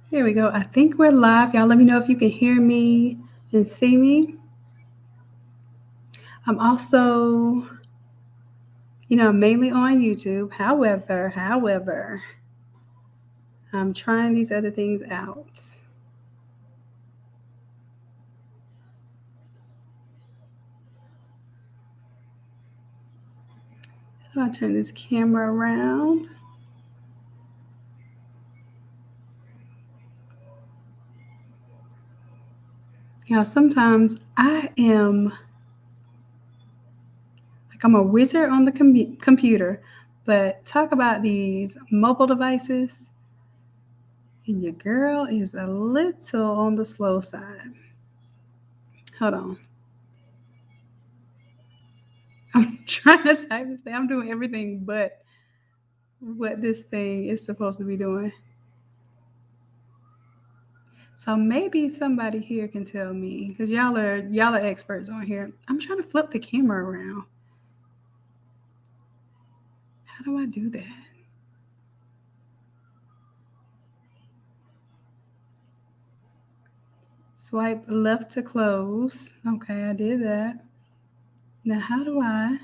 There we go. I think we're live. Y'all let me know if you can hear me and see me. I'm also, mainly on YouTube. However, I'm trying these other things out. How do I turn this camera around? Sometimes I'm a wizard on the computer, but talk about these mobile devices, and your girl is a little on the slow side. Hold on. I'm trying to type this thing. I'm doing everything but what this thing is supposed to be doing. So maybe somebody here can tell me, because y'all are experts on here. I'm trying to flip the camera around. How do I do that? Swipe left to close. Okay, I did that. Now how do I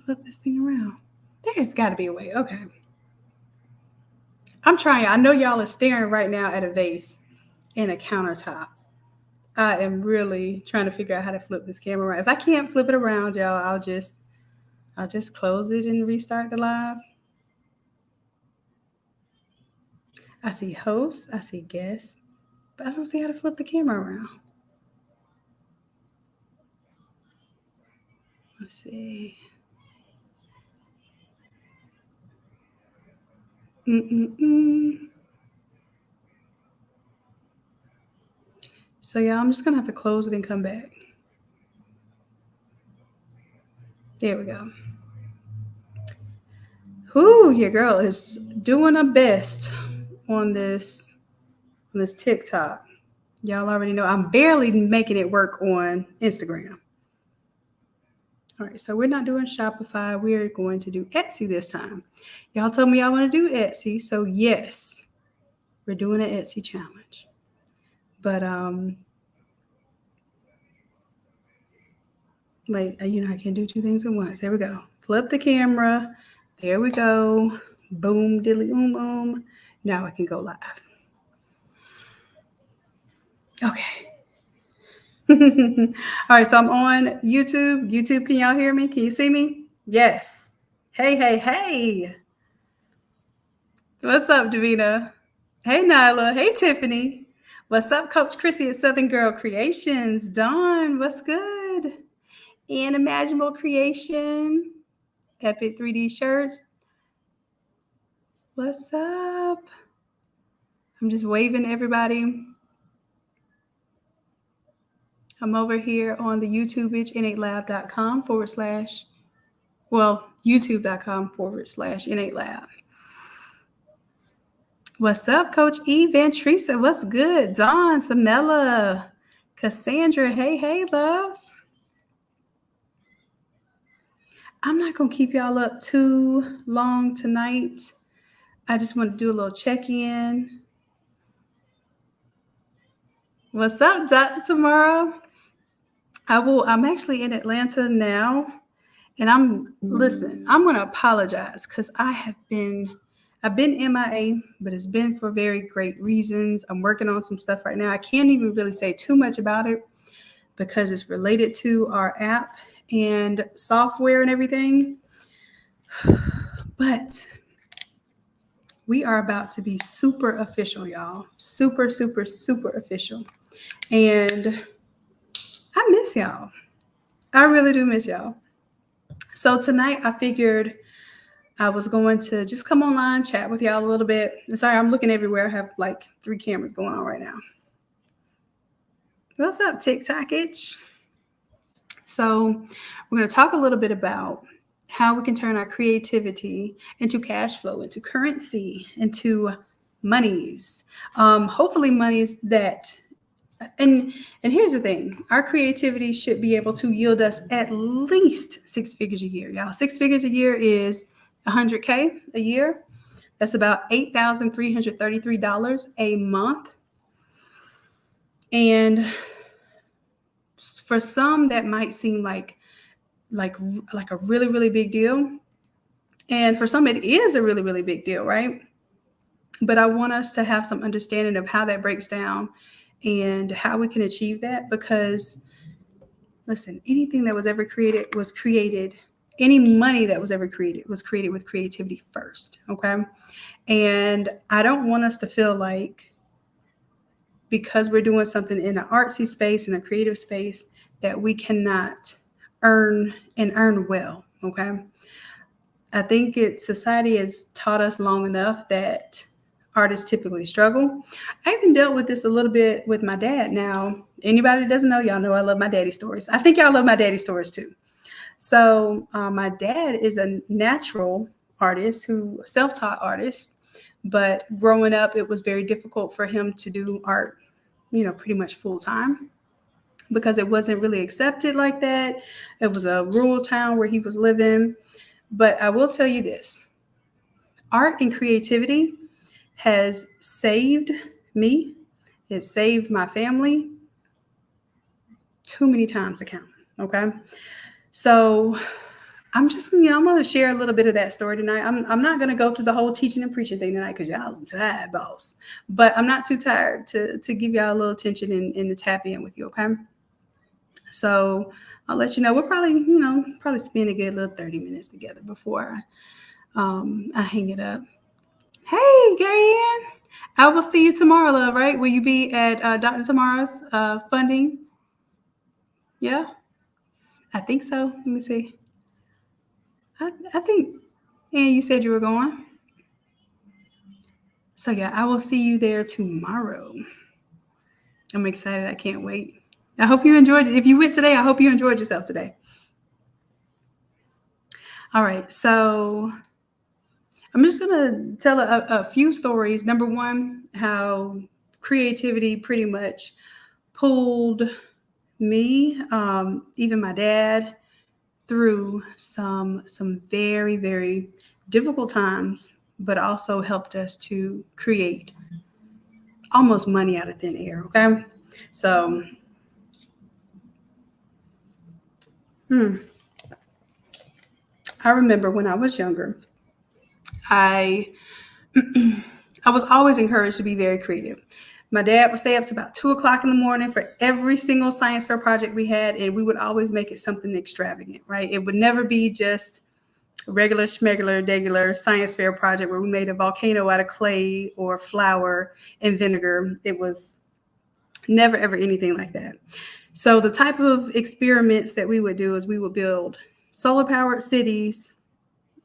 flip this thing around? There's got to be a way. Okay. I'm trying. I know y'all are staring right now at a vase and a countertop. I am really trying to figure out how to flip this camera around. If I can't flip it around, y'all, I'll just close it and restart the live. I see hosts, I see guests, but I don't see how to flip the camera around. Let's see. Mm-mm-mm. So yeah, I'm just gonna have to close it and come back. There we go. Whoo, your girl is doing her best on this TikTok. Y'all already know I'm barely making it work on Instagram. All right, so we're not doing Shopify. We're going to do Etsy this time. Y'all told me y'all want to do Etsy, so yes, we're doing an Etsy challenge. But wait, I can't do two things at once. There we go. Flip the camera. There we go. Boom, dilly, boom, boom. Now I can go live. Okay. All right, so I'm on YouTube. YouTube, can y'all hear me? Can you see me? Yes. Hey, hey, hey. What's up, Davina? Hey, Nyla. Hey, Tiffany. What's up, Coach Chrissy at Southern Girl Creations? Dawn, what's good? Unimaginable Creation. Epic 3D shirts. What's up? I'm just waving to everybody. I'm over here on the YouTube page, innatelab.com youtube.com/innatelab. What's up, Coach Eve and Teresa? What's good? Dawn, Samella, Cassandra. Hey, hey, loves. I'm not going to keep y'all up too long tonight. I just want to do a little check-in. What's up, Dr. Tomorrow? I'm actually in Atlanta now, and I'm going to apologize because I've been MIA, but it's been for very great reasons. I'm working on some stuff right now. I can't even really say too much about it because it's related to our app and software and everything. But we are about to be super official, y'all. Super, super, super official. And I miss y'all. I really do miss y'all. So tonight I figured I was going to just come online, chat with y'all a little bit. And sorry, I'm looking everywhere. I have like 3 cameras going on right now. What's up, TikTok-itch? So we're going to talk a little bit about how we can turn our creativity into cash flow, into currency, into monies. Hopefully monies that And here's the thing. Our creativity should be able to yield us at least 6 figures a year. Y'all, 6 figures a year is 100K a year. That's about $8,333 a month. And for some, that might seem like a really, really big deal. And for some, it is a really, really big deal, right? But I want us to have some understanding of how that breaks down and how we can achieve that. Because, listen, anything that was ever created was created, any money that was ever created was created with creativity first, okay? And I don't want us to feel like because we're doing something in an artsy space, in a creative space, that we cannot earn and earn well, okay? I think society has taught us long enough that artists typically struggle. I even dealt with this a little bit with my dad. Now, anybody that doesn't know, y'all know I love my daddy stories. I think y'all love my daddy stories too. So my dad is a natural artist, self-taught artist, but growing up, it was very difficult for him to do art, pretty much full time because it wasn't really accepted like that. It was a rural town where he was living. But I will tell you this, art and creativity has saved me. It saved my family too many times to count. Okay. So I'm just, I'm going to share a little bit of that story tonight. I'm not going to go through the whole teaching and preaching thing tonight because y'all tired, boss. But I'm not too tired to give y'all a little attention and to tap in with you. Okay. So I'll let you know. We'll probably spend a good little 30 minutes together before I hang it up. Hey, Gary, I will see you tomorrow, love, right? Will you be at Dr. Tamara's funding? Yeah, I think so. Let me see. I think, and you said you were going. So, yeah, I will see you there tomorrow. I'm excited. I can't wait. I hope you enjoyed it. If you went today, I hope you enjoyed yourself today. All right. So I'm just going to tell a few stories. Number one, how creativity pretty much pulled me, even my dad, through some very, very difficult times, but also helped us to create almost money out of thin air. Okay. So, I remember when I was younger, I I was always encouraged to be very creative. My dad would stay up to about 2 o'clock in the morning for every single science fair project we had, and we would always make it something extravagant, right? It would never be just a regular, schmegular, degular science fair project where we made a volcano out of clay or flour and vinegar. It was never, ever anything like that. So the type of experiments that we would do is we would build solar-powered cities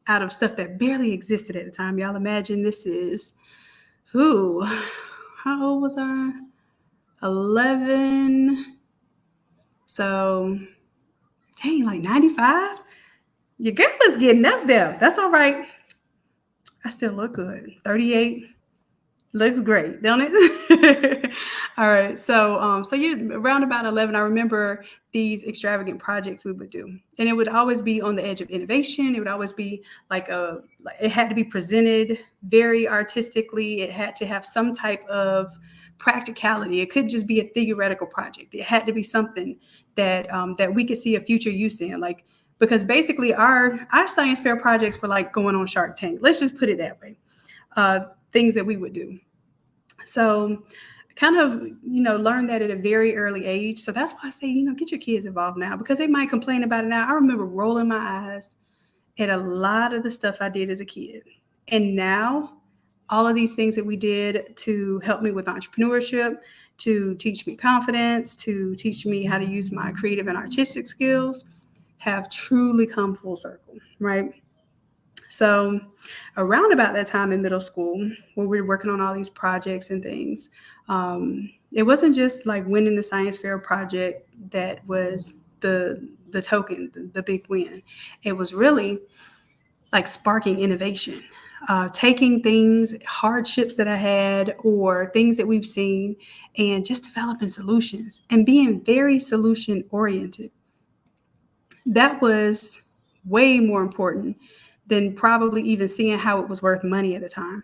out of stuff that barely existed at the time. Y'all imagine this is, how old was I? 11. So, dang, like 95? Your girl is getting up there. That's all right. I still look good. 38. Looks great, don't it? All right. So you around about 11, I remember these extravagant projects we would do. And it would always be on the edge of innovation. It would always be it had to be presented very artistically. It had to have some type of practicality. It couldn't just be a theoretical project. It had to be something that we could see a future use in. Because basically our science fair projects were like going on Shark Tank. Let's just put it that way. Things that we would do. So kind of, learn that at a very early age. So that's why I say, get your kids involved now because they might complain about it now. I remember rolling my eyes at a lot of the stuff I did as a kid. And now all of these things that we did to help me with entrepreneurship, to teach me confidence, to teach me how to use my creative and artistic skills have truly come full circle, right? So around about that time in middle school, when we were working on all these projects and things, it wasn't just like winning the science fair project that was the token, the big win. It was really like sparking innovation. taking things, hardships that I had, or things that we've seen, and just developing solutions and being very solution oriented. That was way more important than probably even seeing how it was worth money at the time.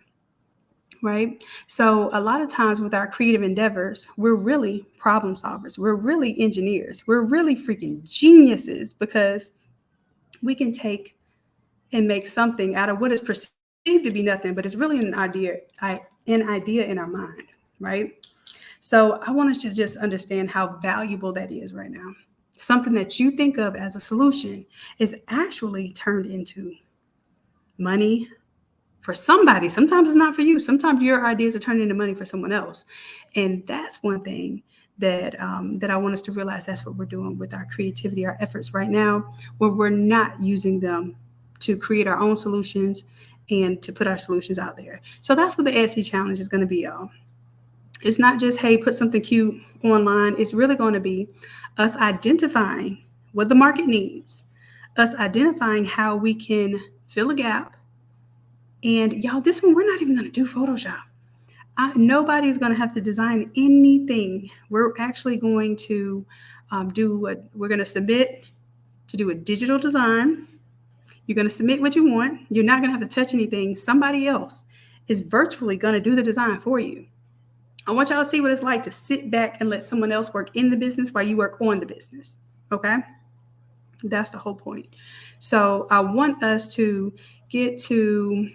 Right. So, a lot of times with our creative endeavors, we're really problem solvers. We're really engineers. We're really freaking geniuses because we can take and make something out of what is perceived to be nothing, but it's really an idea in our mind, right? So I want us to just understand how valuable that is right now. Something that you think of as a solution is actually turned into money for somebody. Sometimes it's not for you. Sometimes your ideas are turned into money for someone else, and that's one thing that I want us to realize. That's what we're doing with our creativity, our efforts right now, where we're not using them to create our own solutions and to put our solutions out there. So that's what the Etsy challenge is going to be, y'all. It's not just, hey, put something cute online. It's really going to be us identifying what the market needs, us identifying how we can fill a gap. And y'all, this one, we're not even going to do Photoshop. Nobody's going to have to design anything. We're actually going to we're going to submit to do a digital design. You're going to submit what you want. You're not going to have to touch anything. Somebody else is virtually going to do the design for you. I want y'all to see what it's like to sit back and let someone else work in the business while you work on the business. Okay? That's the whole point. So I want us to get to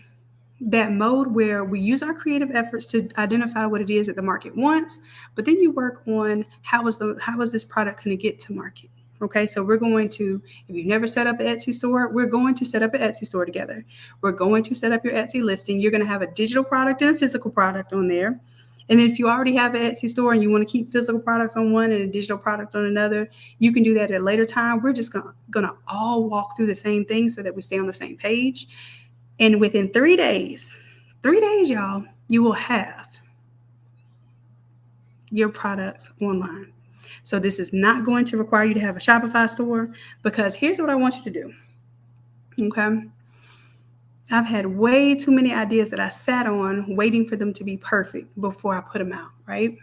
that mode where we use our creative efforts to identify what it is that the market wants, but then you work on how is this product going to get to market. Okay, so we're going to, if you've never set up an Etsy store, we're going to set up an Etsy store together. We're going to set up your Etsy listing. You're going to have a digital product and a physical product on there. And then if you already have an Etsy store and you want to keep physical products on one and a digital product on another, you can do that at a later time. We're just going to all walk through the same thing so that we stay on the same page. And within 3 days, y'all, you will have your products online. So this is not going to require you to have a Shopify store, because here's what I want you to do. Okay. I've had way too many ideas that I sat on waiting for them to be perfect before I put them out, right?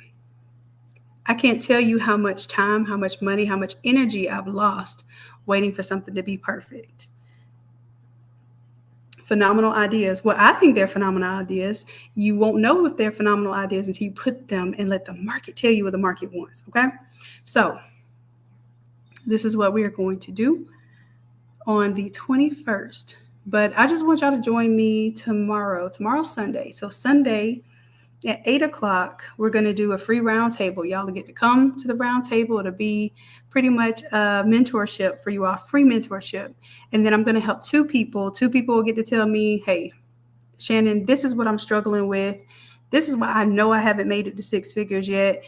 I can't tell you how much time, how much money, how much energy I've lost waiting for something to be perfect. Phenomenal ideas. Well, I think they're phenomenal ideas. You won't know if they're phenomenal ideas until you put them and let the market tell you what the market wants, okay? So this is what we are going to do on the 21st. But I just want y'all to join me tomorrow. Tomorrow's Sunday. So Sunday at 8 o'clock, we're going to do a free round table. Y'all will get to come to the round table. It'll be pretty much a mentorship for you all, free mentorship. And then I'm going to help two people. Two people will get to tell me, hey, Shanon, this is what I'm struggling with. This is why I know I haven't made it to 6 figures yet.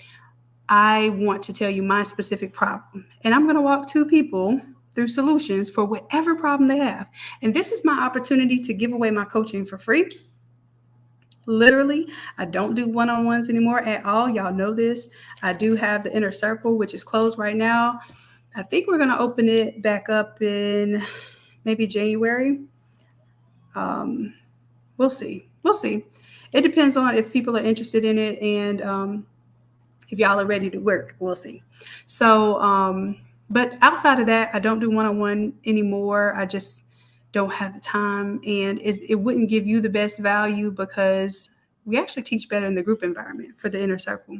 I want to tell you my specific problem. And I'm going to walk two people through solutions for whatever problem they have. And this is my opportunity to give away my coaching for free. Literally, I don't do one-on-ones anymore at all. Y'all know this. I do have the inner circle, which is closed right now. I think we're going to open it back up in maybe January. We'll see. It depends on if people are interested in it and if y'all are ready to work. We'll see. So, but outside of that, I don't do one-on-one anymore. I just don't have the time, and it wouldn't give you the best value because we actually teach better in the group environment for the inner circle.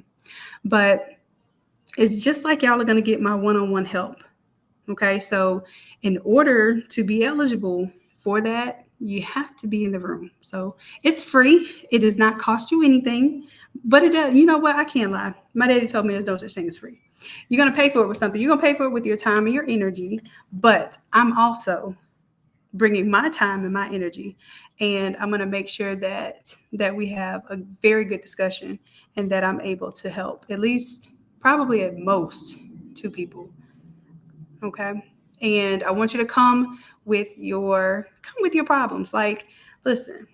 But it's just like y'all are going to get my one-on-one help. Okay, so in order to be eligible for that, you have to be in the room. So it's free. It does not cost you anything, but it does. You know what? I can't lie. My daddy told me there's no such thing as free. You're going to pay for it with something. You're going to pay for it with your time and your energy, but I'm also bringing my time and my energy, and I'm going to make sure that we have a very good discussion and that I'm able to help at least, probably at most, 2 people. Okay. And I want you to come with your problems. Like, listen,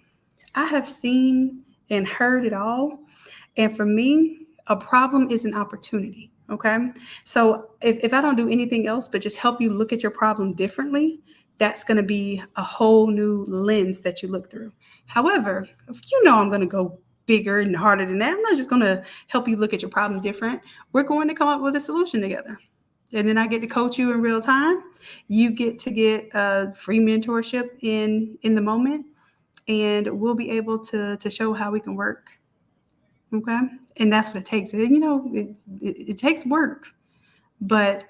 I have seen and heard it all. And for me, a problem is an opportunity. Okay. So if I don't do anything else but just help you look at your problem differently, that's going to be a whole new lens that you look through. However, if you know I'm going to go bigger and harder than that, I'm not just going to help you look at your problem different. We're going to come up with a solution together. And then I get to coach you in real time. You get to get free mentorship in the moment, and we'll be able to show how we can work. Okay, and that's what it takes. It takes work, but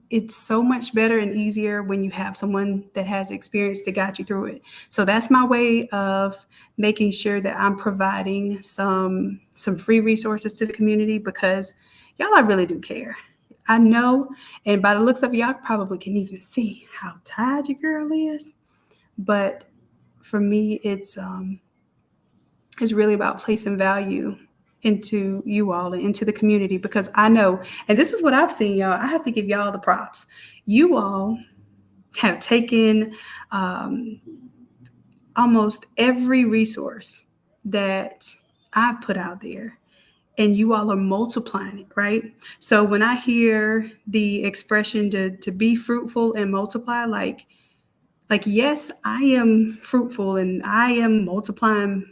it's so much better and easier when you have someone that has experience to guide you through it. So that's my way of making sure that I'm providing some free resources to the community, because y'all, I really do care. I know, and by the looks of it, y'all probably can even see how tired your girl is. But for me, it's really about placing value into you all and into the community, because I know, and this is what I've seen, y'all. I have to give y'all the props. You all have taken um, almost every resource that I've put out there, and you all are multiplying it, right? So when I hear the expression to be fruitful and multiply, like, yes, I am fruitful and I am multiplying,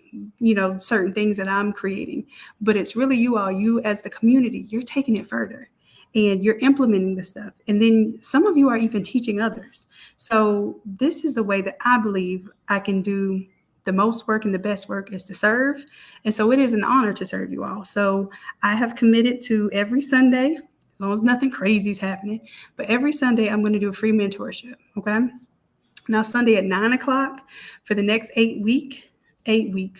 certain things that I'm creating, but it's really you all, you as the community, you're taking it further and you're implementing the stuff. And then some of you are even teaching others. So this is the way that I believe I can do the most work, and the best work is to serve. And so it is an honor to serve you all. So I have committed to every Sunday, as long as nothing crazy is happening, but every Sunday I'm going to do a free mentorship. Okay. Now, Sunday at 9 o'clock for the next 8 weeks, 8 week,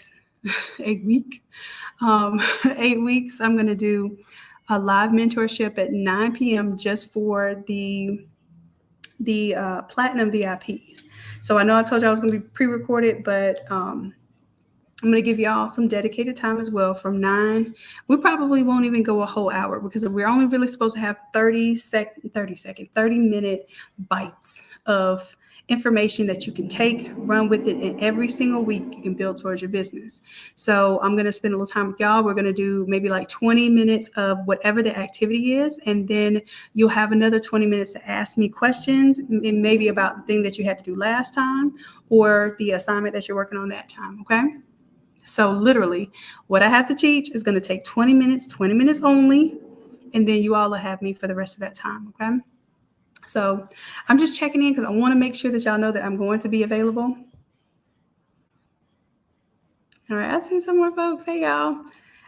8 weeks, I'm going to do a live mentorship at 9 p.m. just for the platinum VIPs. So I know I told you I was going to be pre-recorded, but I'm going to give y'all some dedicated time as well from 9. We probably won't even go a whole hour, because we're only really supposed to have 30-minute bites of information that you can take, run with it, and every single week you can build towards your business. So I'm going to spend a little time with y'all. We're going to do maybe like 20 minutes of whatever the activity is, and then you'll have another 20 minutes to ask me questions, and maybe about the thing that you had to do last time or the assignment that you're working on that time, okay? So literally, what I have to teach is going to take 20 minutes only, and then you all will have me for the rest of that time, okay? So I'm just checking in because I want to make sure that y'all know that I'm going to be available. All right, I see some more folks. Hey, y'all.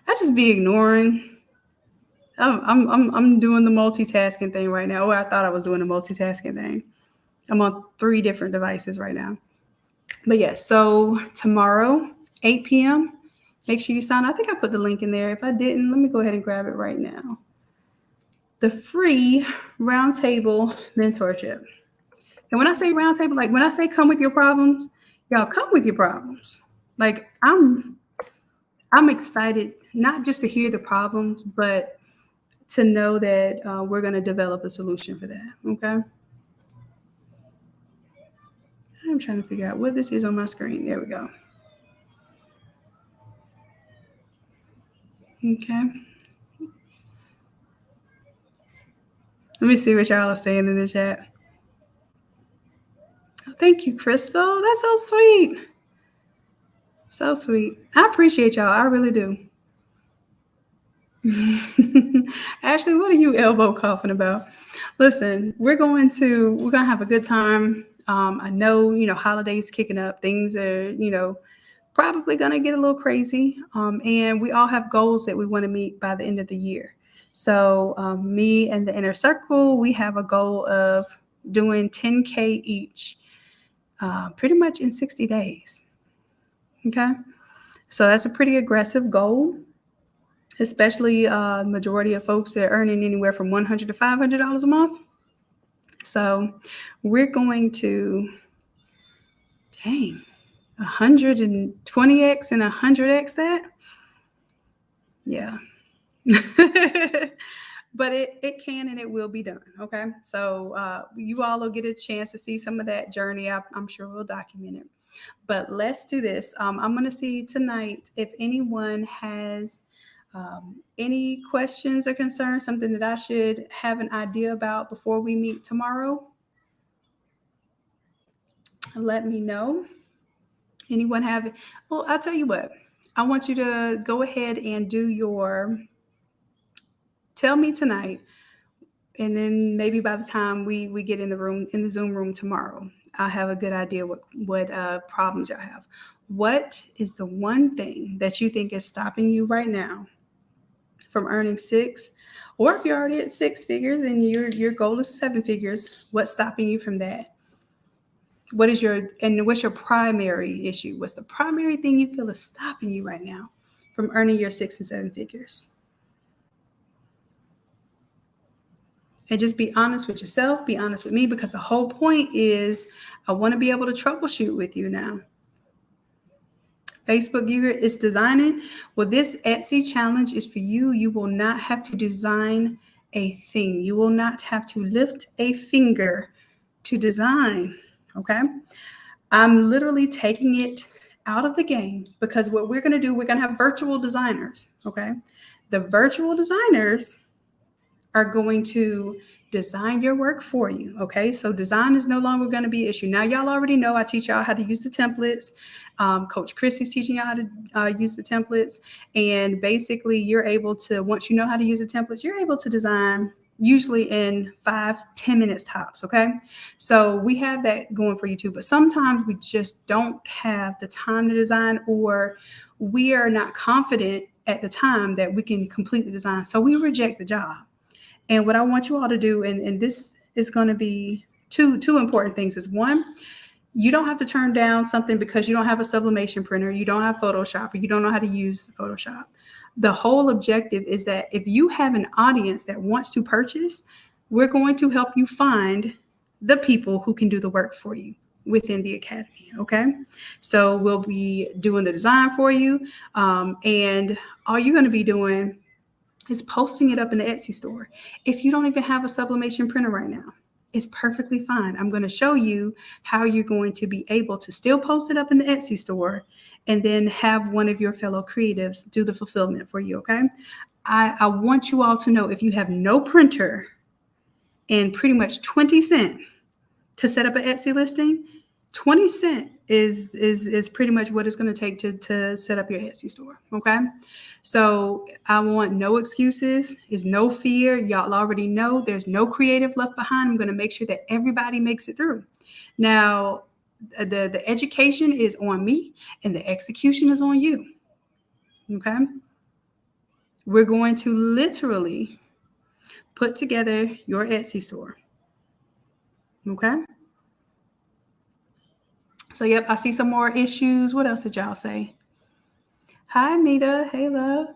I just be ignoring. I'm doing the multitasking thing right now. Or I thought I was doing the multitasking thing. I'm on 3 different devices right now. But yes, so tomorrow, 8 p.m., make sure you sign. I think I put the link in there. If I didn't, let me go ahead and grab it right now. The free roundtable mentorship. And when I say roundtable, like when I say come with your problems, y'all come with your problems. Like I'm excited not just to hear the problems, but to know that we're going to develop a solution for that. Okay. I'm trying to figure out what this is on my screen. There we go. Okay. Let me see what y'all are saying in the chat. Oh, thank you, Crystal. That's so sweet. So sweet. I appreciate y'all. I really do. Ashley, what are you elbow coughing about? Listen, we're gonna have a good time. I know, holidays kicking up. Things are, probably gonna get a little crazy. And we all have goals that we want to meet by the end of the year. So me and the inner circle, we have a goal of doing 10K each, pretty much in 60 days. Okay, so that's a pretty aggressive goal, especially majority of folks that are earning anywhere from $100 to $500 a month. So we're going to, 120x and 100x that. Yeah. But it can and it will be done. Okay. So you all will get a chance to see some of that journey. I'm sure we'll document it. But let's do this. I'm going to see tonight if anyone has any questions or concerns, something that I should have an idea about before we meet tomorrow. Let me know. Anyone have it? Well, I'll tell you what. I want you to go ahead and do your tell me tonight, and then maybe by the time we get in the Zoom room tomorrow, I'll have a good idea what problems y'all have. What is the one thing that you think is stopping you right now from earning six, or if you're already at six figures and your goal is seven figures, what's stopping you from that? What's your primary issue? What's the primary thing you feel is stopping you right now from earning your six and seven figures? And just be honest with yourself, be honest with me, because the whole point is I want to be able to troubleshoot with you now. Facebook user is designing. Well, this Etsy challenge is for you. You will not have to design a thing. You will not have to lift a finger to design. Okay. I'm literally taking it out of the game because what we're going to do, we're going to have virtual designers. Okay. The virtual designers are going to design your work for you. Okay. So design is no longer going to be an issue. Now, y'all already know I teach y'all how to use the templates. Coach Chris is teaching y'all how to use the templates. And basically you're able to, once you know how to use the templates, you're able to design usually in 5-10 minutes tops. Okay. So we have that going for you too, but sometimes we just don't have the time to design, or we are not confident at the time that we can complete the design. So we reject the job. And what I want you all to do, and this is going to be two important things, is one, you don't have to turn down something because you don't have a sublimation printer, you don't have Photoshop, or you don't know how to use Photoshop. The whole objective is that if you have an audience that wants to purchase, we're going to help you find the people who can do the work for you within the academy. Okay. So we'll be doing the design for you. And all you're going to be doing is posting it up in the Etsy store. If you don't even have a sublimation printer right now, it's perfectly fine. I'm going to show you how you're going to be able to still post it up in the Etsy store and then have one of your fellow creatives do the fulfillment for you, okay? I want you all to know, if you have no printer and pretty much 20 cents to set up an Etsy listing, 20 cents is pretty much what it's going to take to set up your Etsy store, okay? So I want no excuses. There's no fear. Y'all already know there's no creative left behind. I'm going to make sure that everybody makes it through. Now, the education is on me and the execution is on you, okay? We're going to literally put together your Etsy store, okay? So, yep, I see some more issues. What else did y'all say? Hi, Nita. Hey, love.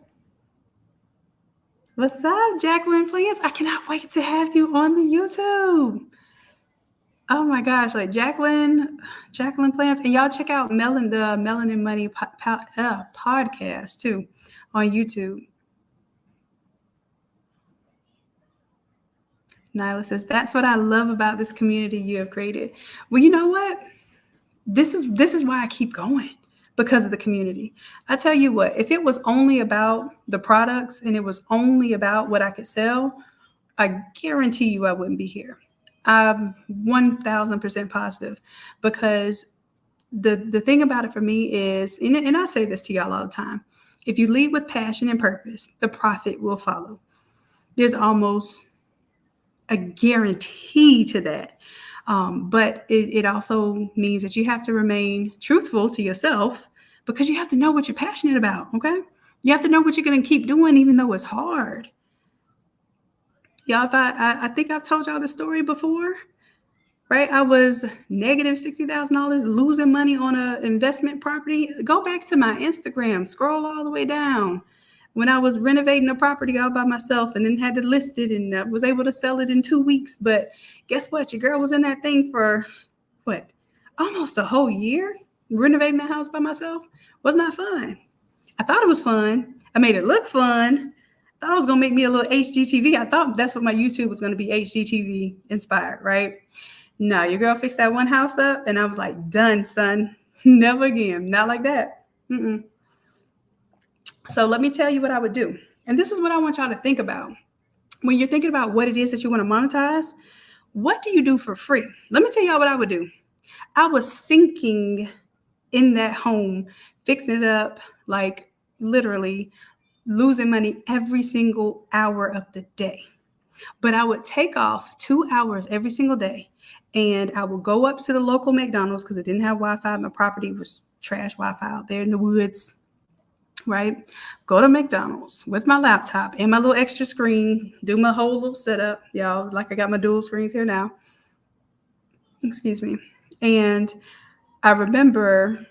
What's up, Jacqueline? Please, I cannot wait to have you on the YouTube. Oh my gosh, like Jacqueline Plans, and y'all check out the Melanin Money podcast too on YouTube. Nyla says, that's what I love about this community you have created. Well, you know what? This is why I keep going, because of the community. I tell you what, if it was only about the products and it was only about what I could sell, I guarantee you I wouldn't be here. I'm 1000% positive, because the thing about it for me is, and I say this to y'all all the time, if you lead with passion and purpose, the profit will follow. There's almost a guarantee to that. But it also means that you have to remain truthful to yourself, because you have to know what you're passionate about, okay? You have to know what you're going to keep doing, even though it's hard. Y'all, I think I've told y'all the story before, right? I was negative $60,000 losing money on an investment property. Go back to my Instagram, scroll all the way down. When I was renovating a property all by myself and then had to list it, and I was able to sell it in 2 weeks. But guess what? Your girl was in that thing for almost a whole year, renovating the house by myself. Was not fun. I thought it was fun. I made it look fun. I thought it was going to make me a little HGTV. I thought that's what my YouTube was going to be, HGTV inspired, right? No, your girl fixed that one house up and I was like, done, son. Never again. Not like that. Mm-mm. So let me tell you what I would do. And this is what I want y'all to think about. When you're thinking about what it is that you want to monetize, what do you do for free? Let me tell y'all what I would do. I was sinking in that home, fixing it up, like literally losing money every single hour of the day. But I would take off 2 hours every single day, and I would go up to the local McDonald's because it didn't have Wi-Fi. My property was trash Wi-Fi out there in the woods, right? Go to McDonald's with my laptop and my little extra screen, do my whole little setup, y'all, like I got my dual screens here now. Excuse me. And I remember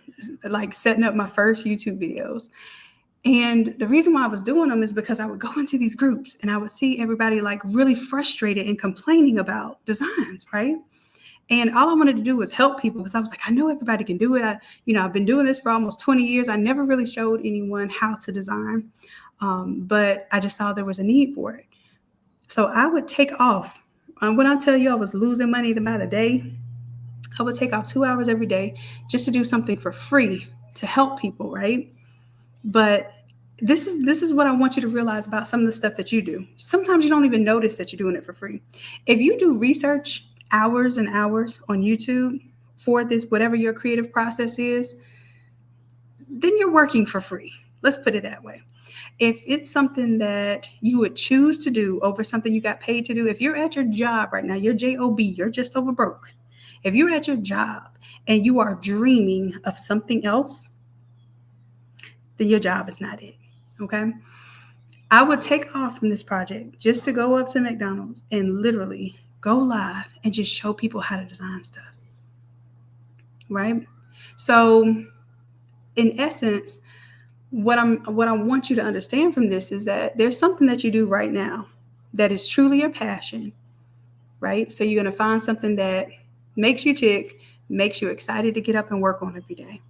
like setting up my first YouTube videos. And the reason why I was doing them is because I would go into these groups and I would see everybody like really frustrated and complaining about designs, right? And all I wanted to do was help people because I was like, I know everybody can do it. I've been doing this for almost 20 years. I never really showed anyone how to design, but I just saw there was a need for it. So I would take off. When I tell you I was losing money by the day, I would take off 2 hours every day just to do something for free to help people, right? But this is what I want you to realize about some of the stuff that you do. Sometimes you don't even notice that you're doing it for free. If you do research hours and hours on YouTube for this, whatever your creative process is, then you're working for free. Let's put it that way. If it's something that you would choose to do over something you got paid to do, if you're at your job right now, you're JOB, you're just over broke. If you're at your job and you are dreaming of something else, then your job is not it, okay? I would take off from this project just to go up to McDonald's and literally go live and just show people how to design stuff, right? So in essence, what I want you to understand from this is that there's something that you do right now that is truly your passion, right? So you're going to find something that makes you tick, makes you excited to get up and work on every day.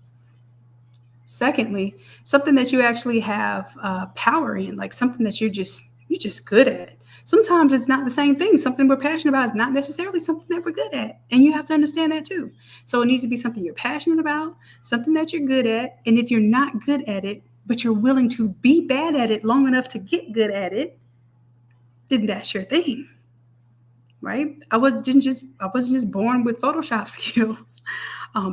Secondly, something that you actually have power in, like something that you're just good at. Sometimes it's not the same thing. Something we're passionate about is not necessarily something that we're good at. And you have to understand that too. So it needs to be something you're passionate about, something that you're good at. And if you're not good at it, but you're willing to be bad at it long enough to get good at it, then that's your thing. Right? I wasn't just born with Photoshop skills.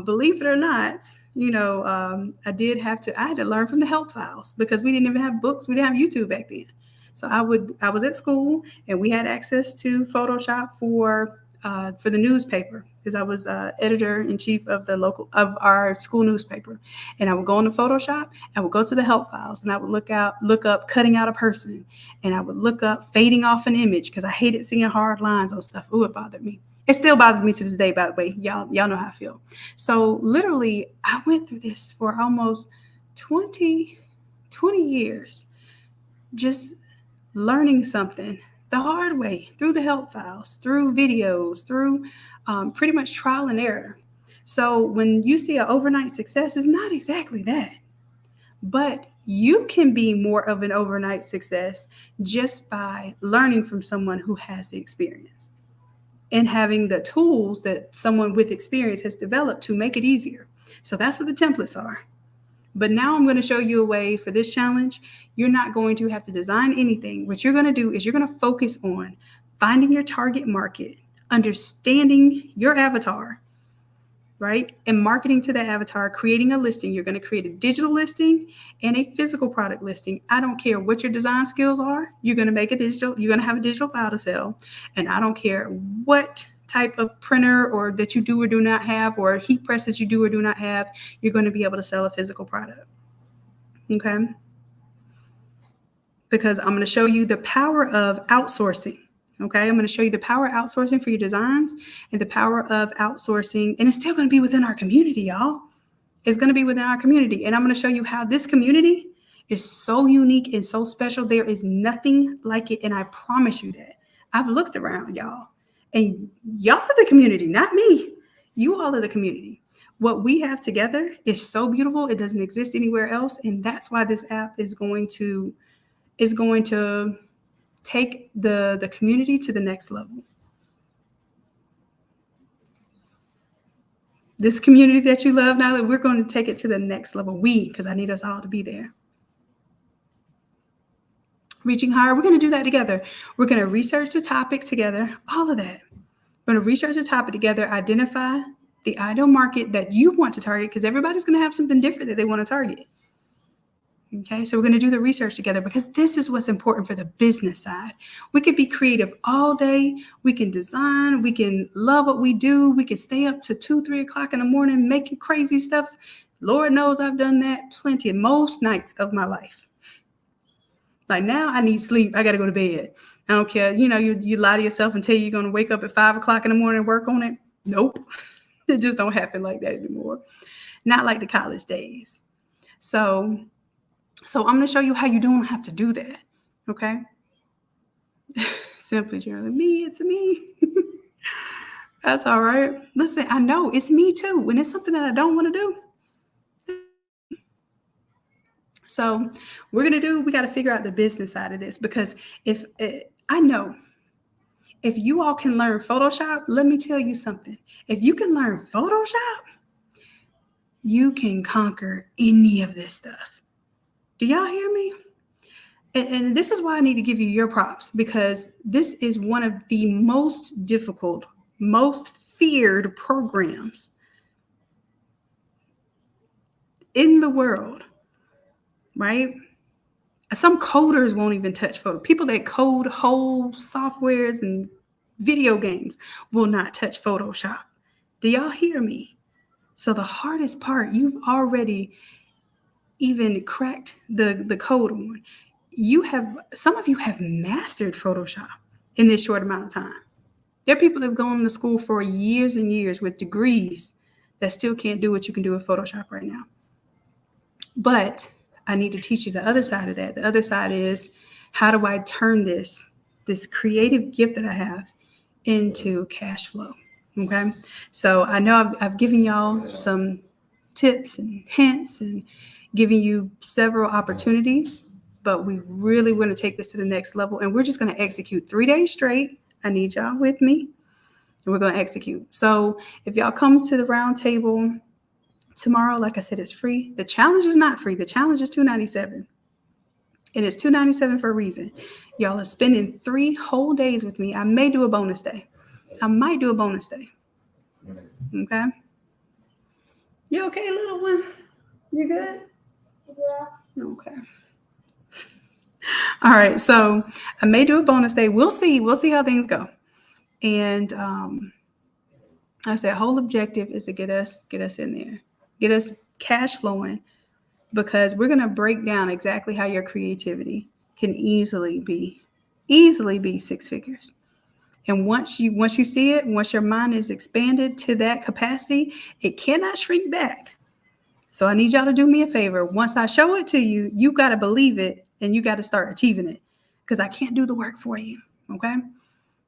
Believe it or not, I had to learn from the help files because we didn't even have books. We didn't have YouTube back then. So I was at school and we had access to Photoshop for the newspaper because I was editor-in-chief of our school newspaper. And I would go into Photoshop, I would go to the help files, and I would look up cutting out a person, and I would look up fading off an image because I hated seeing hard lines on stuff. Ooh, it bothered me. It still bothers me to this day, by the way. Y'all know how I feel. So literally, I went through this for almost 20 years, just learning something the hard way through the help files, through videos, through pretty much trial and error. So when you see an overnight success, it's not exactly that. But you can be more of an overnight success just by learning from someone who has the experience and having the tools that someone with experience has developed to make it easier. So that's what the templates are. But now I'm going to show you a way for this challenge. You're not going to have to design anything. What you're going to do is you're going to focus on finding your target market, understanding your avatar, right? And marketing to that avatar, creating a listing. You're going to create a digital listing and a physical product listing. I don't care what your design skills are. You're going to have a digital file to sell. And I don't care what type of printer or that you do or do not have, or heat presses you do or do not have, you're going to be able to sell a physical product. Okay? Because I'm going to show you the power of outsourcing. Okay? I'm going to show you the power of outsourcing for your designs and the power of outsourcing. And it's still going to be within our community, y'all. It's going to be within our community. And I'm going to show you how this community is so unique and so special. There is nothing like it. And I promise you that. I've looked around, y'all. And y'all are the community, not me. You all are the community. What we have together is so beautiful. It doesn't exist anywhere else. And that's why this app is going to take the community to the next level. This community that you love now, we're going to take it to the next level. Because I need us all to be there. Reaching higher, we're going to do that together. We're going to research the topic together, all of that. We're going to research the topic together, identify the ideal market that you want to target, because everybody's going to have something different that they want to target. Okay, so we're going to do the research together, because this is what's important for the business side. We could be creative all day. We can design. We can love what we do. We can stay up to 2, 3 o'clock in the morning making crazy stuff. Lord knows I've done that plenty, most nights of my life. Like now I need sleep. I got to go to bed. I don't care. You lie to yourself and tell you're going to wake up at 5 o'clock in the morning and work on it. Nope. It just don't happen like that anymore. Not like the college days. So I'm going to show you how you don't have to do that. Okay. Simply generally it's me. That's all right. Listen, I know it's me too. When it's something that I don't want to do. So we got to figure out the business side of this, because I know if you all can learn Photoshop, let me tell you something. If you can learn Photoshop, you can conquer any of this stuff. Do y'all hear me? And this is why I need to give you your props, because this is one of the most difficult, most feared programs in the world, right? Some coders won't even touch Photoshop. People that code whole softwares and video games will not touch Photoshop. Do y'all hear me? So the hardest part, you've already even cracked the code on. Some of you have mastered Photoshop in this short amount of time. There are people that have gone to school for years and years with degrees that still can't do what you can do with Photoshop right now. But I need to teach you the other side of that. The other side is, how do I turn this creative gift that I have into cash flow? Okay. So I know I've given y'all some tips and hints and giving you several opportunities, but we really want to take this to the next level, and we're just going to execute 3 days straight. I need y'all with me, and we're going to execute. So if y'all come to the round table tomorrow, like I said, it's free. The challenge is not free. The challenge is $297. And it's $297 for a reason. Y'all are spending 3 whole days with me. I may do a bonus day. I might do a bonus day. Okay? You okay, little one? You good? Yeah. Okay. All right. So I may do a bonus day. We'll see. We'll see how things go. And I said, whole objective is to get us in there, get us cash flowing, because we're going to break down exactly how your creativity can easily be 6 figures. And once you see it, once your mind is expanded to that capacity, it cannot shrink back. So I need y'all to do me a favor. Once I show it to you, you got to believe it, and you got to start achieving it, because I can't do the work for you. Okay.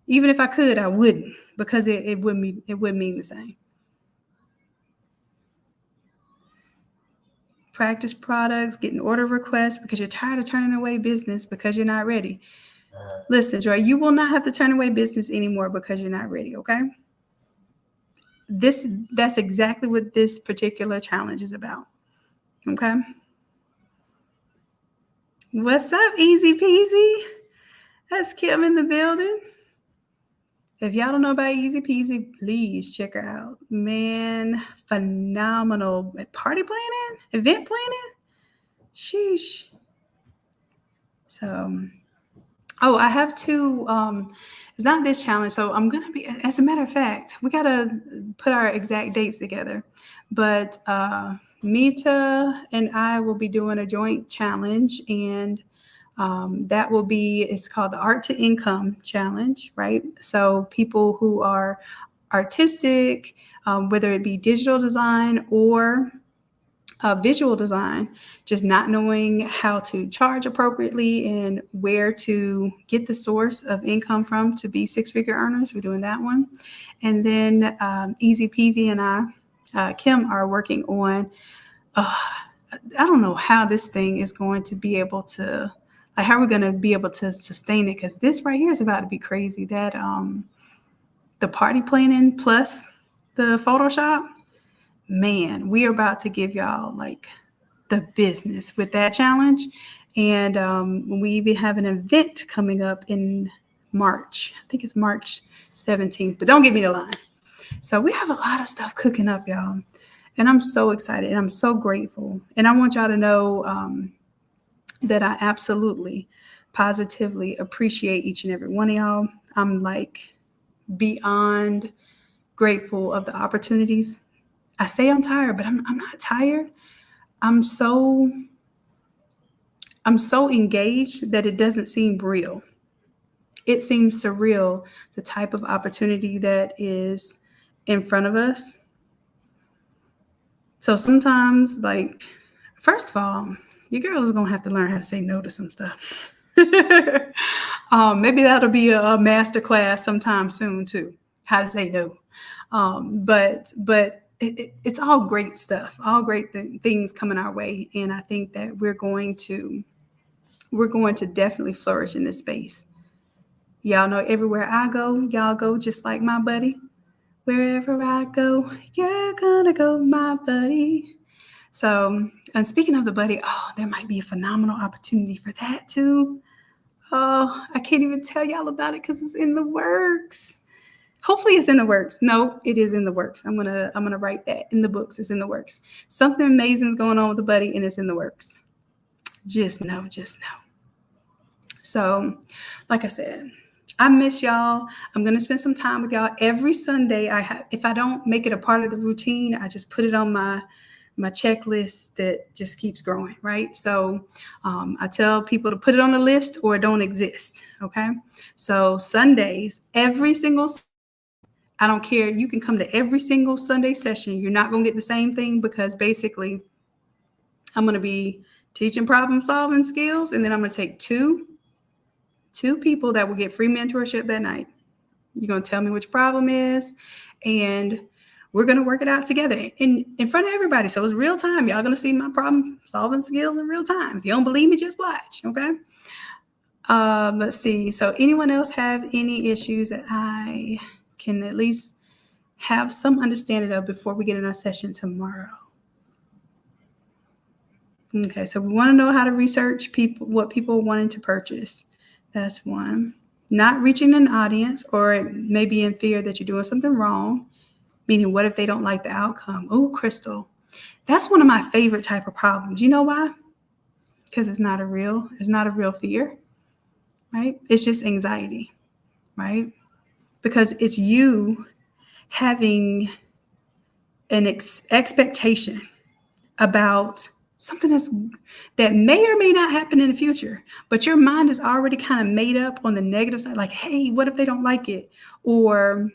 Even if I could, I wouldn't, because it wouldn't mean the same. Practice products, getting order requests because you're tired of turning away business because you're not ready. Listen, Joy, you will not have to turn away business anymore because you're not ready, okay? That's exactly what this particular challenge is about, okay? What's up, easy peasy? That's Kim in the building. If y'all don't know about Easy Peasy, please check her out. Man, phenomenal. Party planning? Event planning? Sheesh. So, I have to, it's not this challenge. So I'm going to be, as a matter of fact, we got to put our exact dates together. But Mita and I will be doing a joint challenge, and that will be, it's called the Art to Income Challenge, right? So people who are artistic, whether it be digital design or visual design, just not knowing how to charge appropriately and where to get the source of income from to be 6-figure earners. We're doing that one. And then Easy Peasy and I, Kim, are working on, I don't know how this thing is going to be able to, like, how we're going to be able to sustain it, because this right here is about to be crazy. That the party planning plus the Photoshop, man, we are about to give y'all like the business with that challenge. And we even have an event coming up in March. I think it's March 17th, but don't get me the line. So we have a lot of stuff cooking up, y'all. And I'm so excited and I'm so grateful. And I want y'all to know that I absolutely, positively appreciate each and every one of y'all. I'm like beyond grateful of the opportunities. I say I'm tired, but I'm not tired. I'm so I'm so engaged that it doesn't seem real. It seems surreal, the type of opportunity that is in front of us. So sometimes, like, first of all, your girl is gonna have to learn how to say no to some stuff. Maybe that'll be a master class sometime soon too. How to say no. But it's all great stuff, all great things coming our way, and I think that we're going to definitely flourish in this space. Y'all know everywhere I go, y'all go just like my buddy. Wherever I go, you're gonna go, my buddy. So, and speaking of the buddy, oh, there might be a phenomenal opportunity for that too. Oh, I can't even tell y'all about it because it's in the works. Hopefully it's in the works. No, it is in the works. I'm gonna write that in the books. It's in the works. Something amazing is going on with the buddy and it's in the works. Just know, just know. So, like I said, I miss y'all. I'm gonna spend some time with y'all every Sunday. If I don't make it a part of the routine, I just put it on my checklist that just keeps growing, right? So I tell people to put it on the list or it don't exist. Okay. So Sundays, every single, I don't care. You can come to every single Sunday session. You're not going to get the same thing because basically I'm going to be teaching problem solving skills. And then I'm going to take two people that will get free mentorship that night. You're going to tell me what your problem is. And we're going to work it out together in front of everybody. So it's real time. Y'all going to see my problem solving skills in real time. If you don't believe me, just watch. Okay. Let's see. So anyone else have any issues that I can at least have some understanding of before we get in our session tomorrow? Okay. So we want to know how to research what people are wanting to purchase. That's one. Not reaching an audience or maybe in fear that you're doing something wrong. Meaning, what if they don't like the outcome? Oh, Crystal, that's one of my favorite type of problems. You know why? Because it's not a real fear, right? It's just anxiety, right? Because it's you having an expectation about something that may or may not happen in the future, but your mind is already kind of made up on the negative side. Like, hey, what if they don't like it? Or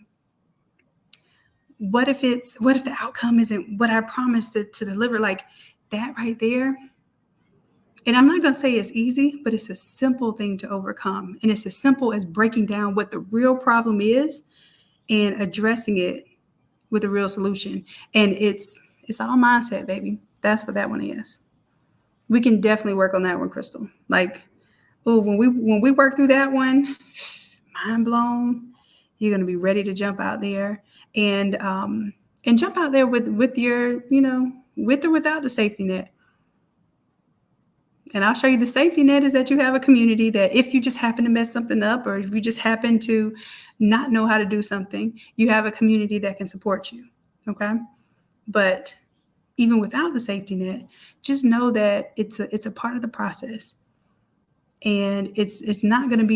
what if the outcome isn't what I promised to deliver? Like that right there. And I'm not going to say it's easy, but it's a simple thing to overcome. And it's as simple as breaking down what the real problem is and addressing it with a real solution. And it's all mindset, baby. That's what that one is. We can definitely work on that one, Crystal. Like, oh, when we work through that one, mind blown. You're going to be ready to jump out there and jump out there with your, with or without the safety net. And I'll show you the safety net is that you have a community that if you just happen to mess something up or if you just happen to not know how to do something, you have a community that can support you. Okay. But even without the safety net, just know that it's a part of the process. And it's not going to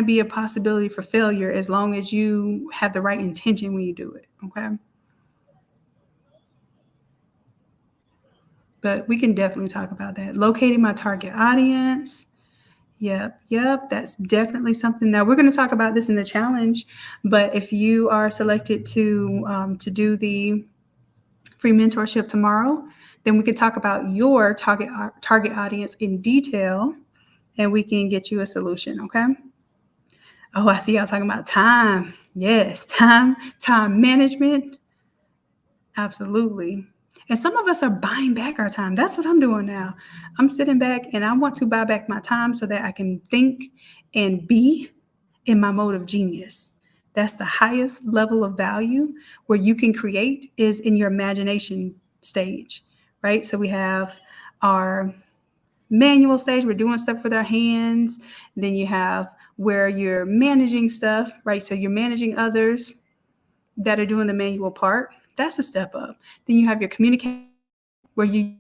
be a possibility for failure as long as you have the right intention when you do it. Okay. But we can definitely talk about that. Locating my target audience. Yep. That's definitely something. Now we're going to talk about this in the challenge, but if you are selected to do the free mentorship tomorrow, then we can talk about your target audience in detail and we can get you a solution. Okay. Oh, I see y'all talking about time. Yes. Time management. Absolutely. And some of us are buying back our time. That's what I'm doing now. I'm sitting back and I want to buy back my time so that I can think and be in my mode of genius. That's the highest level of value where you can create is in your imagination stage, right? So we have our manual stage. We're doing stuff with our hands. Then you have where you're managing stuff, right? So you're managing others. that are doing the manual part. That's a step up. Then you have your communication where you're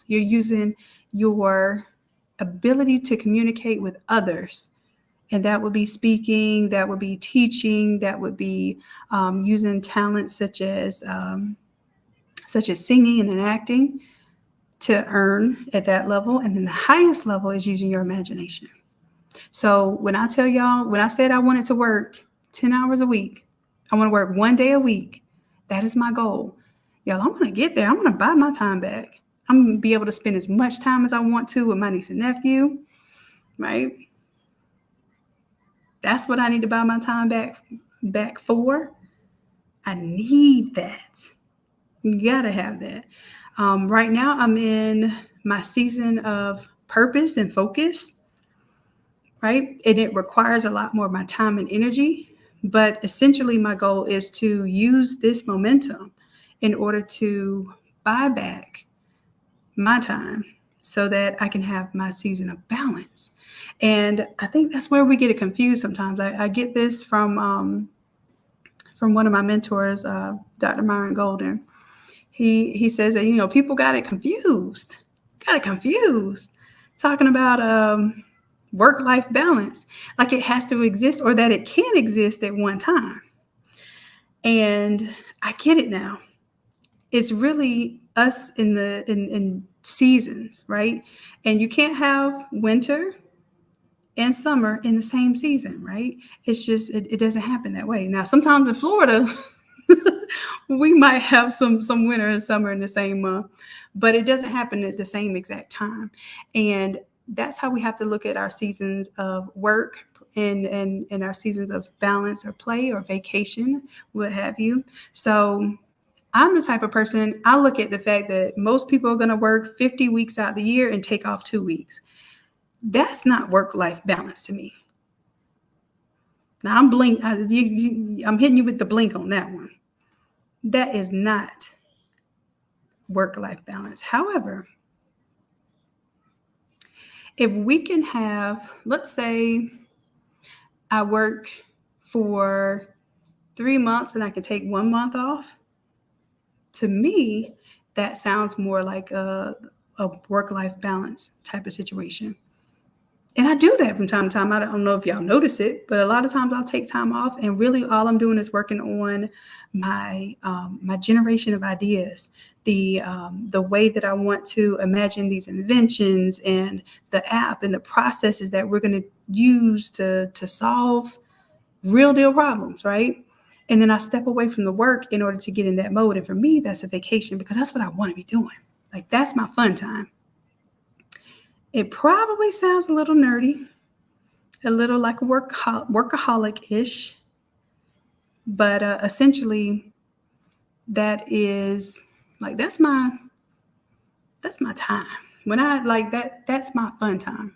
using your ability to communicate with others. And that would be speaking, that would be teaching, that would be using talents such as singing and acting to earn at that level. And then the highest level is using your imagination. So when I tell y'all, when I said I wanted to work 10 hours a week, I want to work 1 day a week. That is my goal. Y'all, I'm going to get there. I'm going to buy my time back. I'm going to be able to spend as much time as I want to with my niece and nephew, right? That's what I need to buy my time back for. I need that. You got to have that. Right now, I'm in my season of purpose and focus, right? And it requires a lot more of my time and energy. But essentially, my goal is to use this momentum in order to buy back my time so that I can have my season of balance. And I think that's where we get it confused sometimes. I get this from one of my mentors, Dr. Myron Golden. He says that, people got it confused, talking about work-life balance, like it has to exist or that it can exist at one time. And I get it now. It's really us in seasons, right? And you can't have winter and summer in the same season, right? It's just, it doesn't happen that way. Now, sometimes in Florida, we might have some winter and summer in the same month, but it doesn't happen at the same exact time. And that's how we have to look at our seasons of work and our seasons of balance or play or vacation, what have you. So I'm the type of person, I look at the fact that most people are going to work 50 weeks out the year and take off 2 weeks. That's not work-life balance to me. Now I'm hitting you with the blink on that one. That is not work-life balance. However, if we can have, let's say I work for 3 months and I can take 1 month off, to me, that sounds more like a work-life balance type of situation. And I do that from time to time. I don't know if y'all notice it, but a lot of times I'll take time off and really all I'm doing is working on my generation of ideas, the way that I want to imagine these inventions and the app and the processes that we're going to use to solve real deal problems, right? And then I step away from the work in order to get in that mode. And for me, that's a vacation because that's what I want to be doing. Like, that's my fun time. It probably sounds a little nerdy, a little like workaholic-ish, but essentially that is like, that's my time. When I like that, that's my fun time.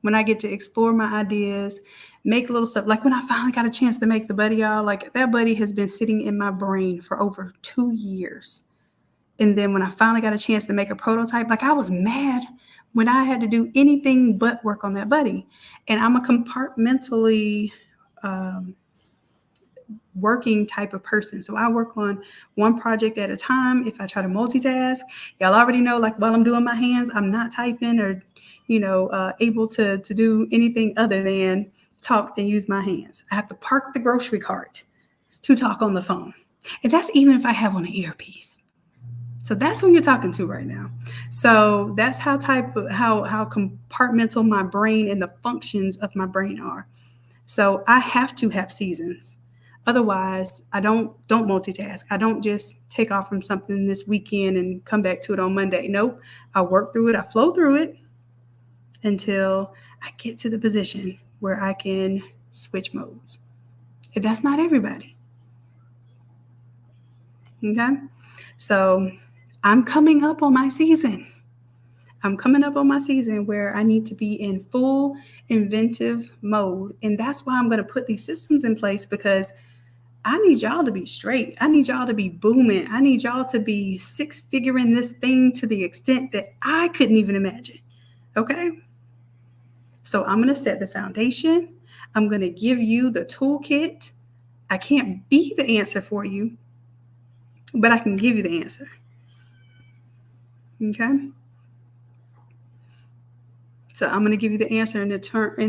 When I get to explore my ideas, make little stuff. Like when I finally got a chance to make the buddy, y'all, like that buddy has been sitting in my brain for over 2 years. And then when I finally got a chance to make a prototype, like I was mad when I had to do anything but work on that buddy. And I'm a compartmentally working type of person. So I work on one project at a time. If I try to multitask, y'all already know, like while I'm doing my hands, I'm not typing or, able to do anything other than talk and use my hands. I have to park the grocery cart to talk on the phone. And that's even if I have on an earpiece. So that's who you're talking to right now. So that's how compartmental my brain and the functions of my brain are. So I have to have seasons. Otherwise, I don't multitask. I don't just take off from something this weekend and come back to it on Monday. Nope. I work through it. I flow through it until I get to the position where I can switch modes. And that's not everybody. Okay? So I'm coming up on my season. Where I need to be in full inventive mode. And that's why I'm going to put these systems in place, because I need y'all to be straight. I need y'all to be booming. I need y'all to be six-figuring this thing to the extent that I couldn't even imagine. Okay? So I'm going to set the foundation. I'm going to give you the toolkit. I can't be the answer for you, but I can give you the answer. Okay? So I'm going to give you the answer in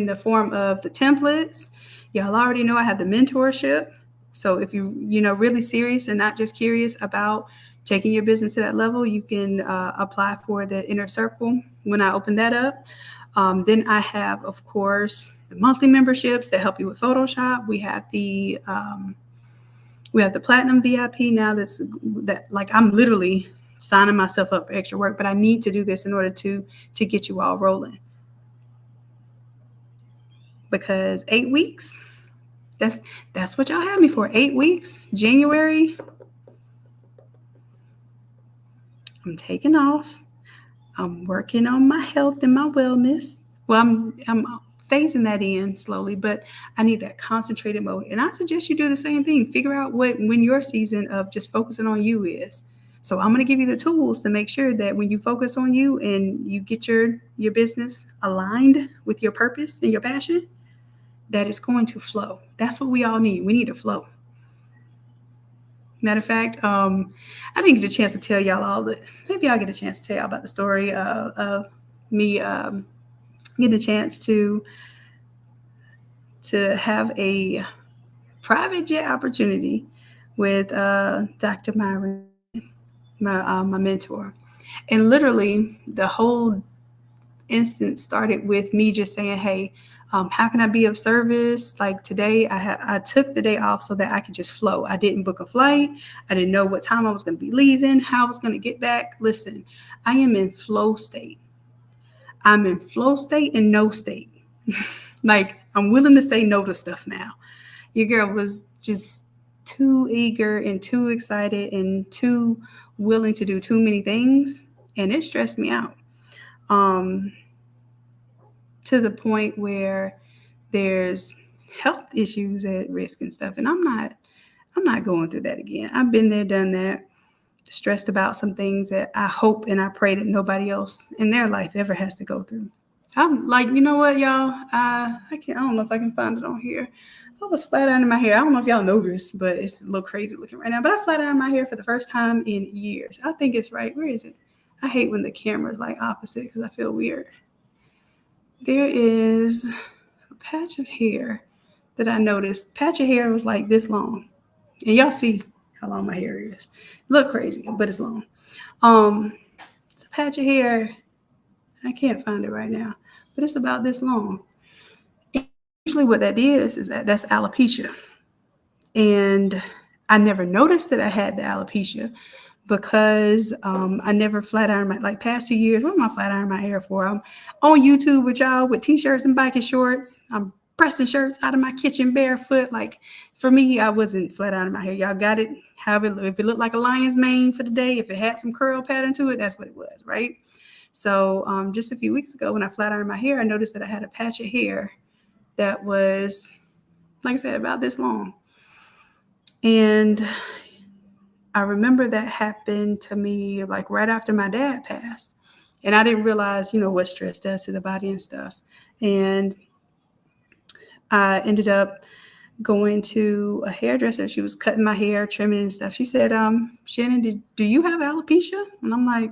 the form of the templates. Y'all already know I have the mentorship. So if you really serious and not just curious about taking your business to that level, you can apply for the inner circle when I open that up. Then I have, of course, the monthly memberships that help you with Photoshop. We have the platinum VIP now. That like I'm literally signing myself up for extra work, but I need to do this in order to get you all rolling. Because 8 weeks, that's what y'all have me for. 8 weeks. January, I'm taking off. I'm working on my health and my wellness. Well, I'm phasing that in slowly, but I need that concentrated mode. And I suggest you do the same thing. Figure out when your season of just focusing on you is. So I'm going to give you the tools to make sure that when you focus on you and you get your business aligned with your purpose and your passion, that it's going to flow. That's what we all need. We need to flow. Matter of fact, I didn't get a chance to tell y'all all that. Maybe I'll get a chance to tell y'all about the story of me getting a chance to have a private jet opportunity with Dr. Myron, my mentor. And literally, the whole instance started with me just saying, hey, how can I be of service? Like today, I took the day off so that I could just flow. I didn't book a flight. I didn't know what time I was going to be leaving, how I was going to get back. Listen, I am in flow state. I'm in flow state and no state. Like, I'm willing to say no to stuff now. Your girl was just too eager and too excited and too willing to do too many things. And it stressed me out. To the point where there's health issues at risk and stuff. And I'm not going through that again. I've been there, done that, stressed about some things that I hope and I pray that nobody else in their life ever has to go through. I'm like, you know what, y'all? I don't know if I can find it on here. I was flat ironing my hair. I don't know if y'all noticed, but it's a little crazy looking right now. But I flat ironed my hair for the first time in years. I think it's right. Where is it? I hate when the camera's like opposite because I feel weird. There is a patch of hair that I noticed. Patch of hair was like this long. And y'all see how long my hair is. Look crazy, but it's long. It's a patch of hair. I can't find it right now, but it's about this long. And usually what that is that's alopecia. And I never noticed that I had the alopecia because I never flat ironed my, like past 2 years, what am I flat ironing my hair for? I'm on YouTube with y'all with t-shirts and biking shorts. I'm pressing shirts out of my kitchen barefoot. Like for me, I wasn't flat ironing my hair. Y'all got it. However, if it looked like a lion's mane for the day, if it had some curl pattern to it, that's what it was, right? So just a few weeks ago when I flat ironed my hair, I noticed that I had a patch of hair that was, like I said, about this long. And I remember that happened to me like right after my dad passed. And I didn't realize, what stress does to the body and stuff. And I ended up going to a hairdresser. She was cutting my hair, trimming and stuff. She said, Shannon, do you have alopecia? And I'm like,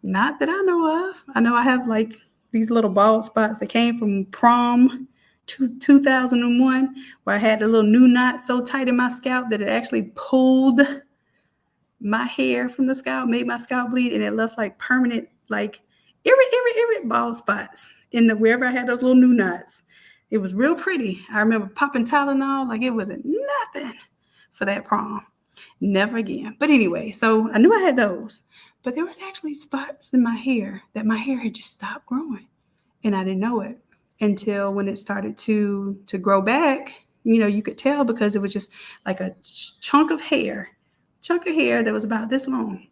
not that I know of. I know I have like these little bald spots that came from prom 2001, where I had a little new knot so tight in my scalp that it actually pulled my hair from the scalp, made my scalp bleed, and it left like permanent, like irrit bald spots in the wherever I had those little new knots. It was real pretty. I remember popping Tylenol like it wasn't nothing for that prom. Never again. But anyway, so I knew I had those, but there was actually spots in my hair that my hair had just stopped growing, and I didn't know it until when it started to grow back. You could tell because it was just like a chunk of hair that was about this long.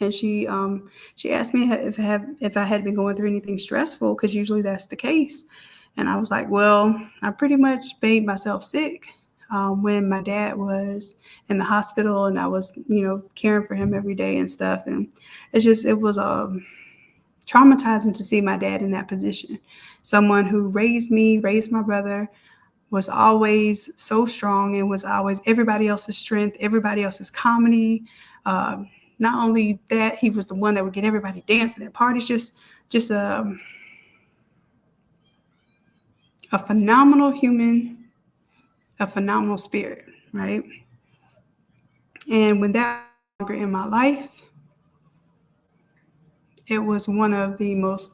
And she asked me if I had been going through anything stressful, because usually that's the case. And I was like, well, I pretty much made myself sick when my dad was in the hospital, and I was, caring for him every day and stuff. And it was traumatizing to see my dad in that position. Someone who raised me, raised my brother, was always so strong and was always everybody else's strength, everybody else's comedy. Not only that, he was the one that would get everybody dancing at parties. Just a phenomenal human, a phenomenal spirit, right? And when that was no longer in my life, it was one of the most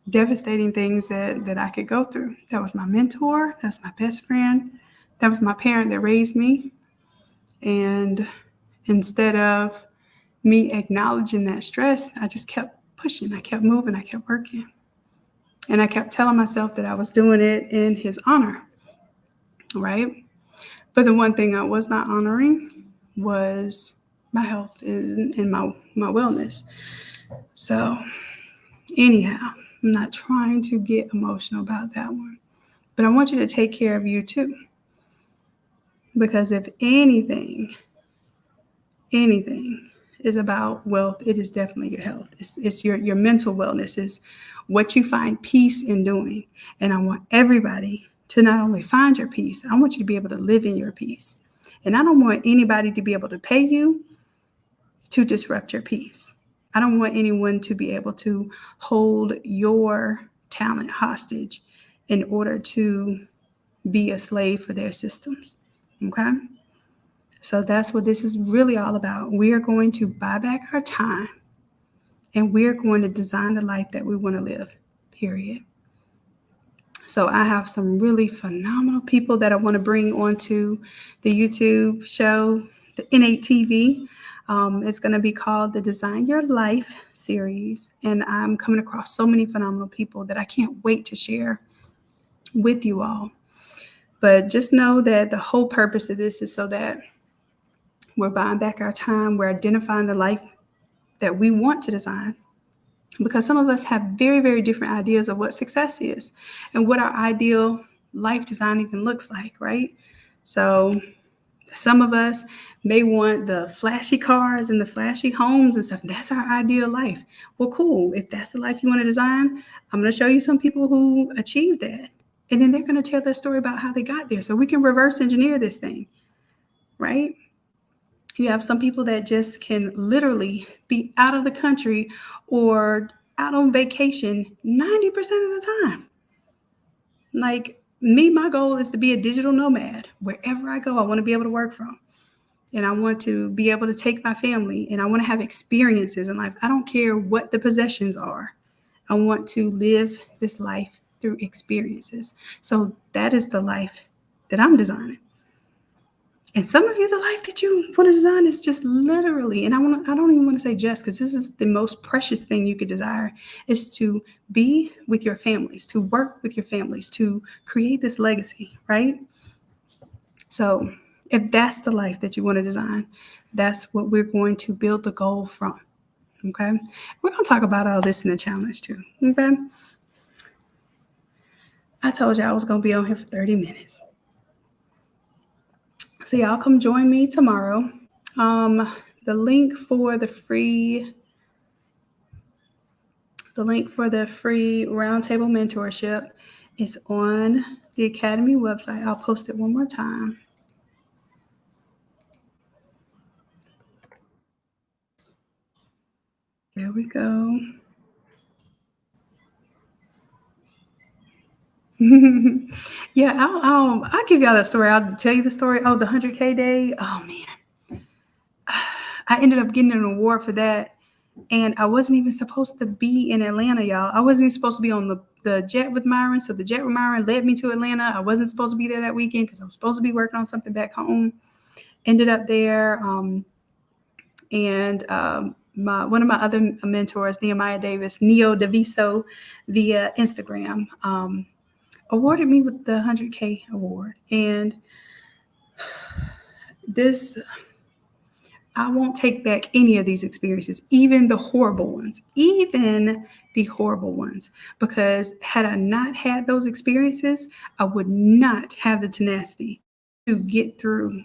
devastating things that I could go through. That was my mentor. That's my best friend. That was my parent that raised me. And instead of me acknowledging that stress, I just kept pushing. I kept moving. I kept working. And I kept telling myself that I was doing it in his honor, right? But the one thing I was not honoring was my health and my wellness. So anyhow, I'm not trying to get emotional about that one. But I want you to take care of you too. Because if anything is about wealth, it is definitely your health. It's your mental wellness. It's what you find peace in doing. And I want everybody to not only find your peace, I want you to be able to live in your peace. And I don't want anybody to be able to pay you to disrupt your peace. I don't want anyone to be able to hold your talent hostage in order to be a slave for their systems. Okay? So that's what this is really all about. We are going to buy back our time and we're going to design the life that we want to live, period. So I have some really phenomenal people that I want to bring onto the YouTube show, the Innate TV. It's going to be called the Design Your Life series. And I'm coming across so many phenomenal people that I can't wait to share with you all. But just know that the whole purpose of this is so that we're buying back our time. We're identifying the life that we want to design. Because some of us have very, very different ideas of what success is and what our ideal life design even looks like, right? So some of us may want the flashy cars and the flashy homes and stuff. That's our ideal life. Well, cool. If that's the life you want to design, I'm going to show you some people who achieved that. And then they're going to tell their story about how they got there. So we can reverse engineer this thing, right? You have some people that just can literally be out of the country or out on vacation 90% of the time. Like me, my goal is to be a digital nomad. Wherever I go, I want to be able to work from. And I want to be able to take my family and I want to have experiences in life. I don't care what the possessions are. I want to live this life through experiences. So that is the life that I'm designing. And some of you, the life that you want to design is just literally, and I don't even want to say just, because this is the most precious thing you could desire, is to be with your families, to work with your families, to create this legacy, right? So if that's the life that you want to design, that's what we're going to build the goal from, okay? We're going to talk about all this in the challenge too, okay? I told you I was going to be on here for 30 minutes. So y'all come join me tomorrow. The link for the free roundtable mentorship is on the Academy website. I'll post it one more time. There we go. Yeah, I'll give y'all that story. I'll tell you the story. Oh, the 100K day. Oh man, I ended up getting an award for that, and I wasn't even supposed to be in Atlanta, y'all. I wasn't even supposed to be on the jet with Myron. So the jet with Myron led me to Atlanta. I wasn't supposed to be there that weekend because I was supposed to be working on something back home. Ended up there, and one of my other mentors, Nehemiah Davis, Neo Deviso, via Instagram. Awarded me with the 100K award. And this, I won't take back any of these experiences, even the horrible ones, because had I not had those experiences, I would not have the tenacity to get through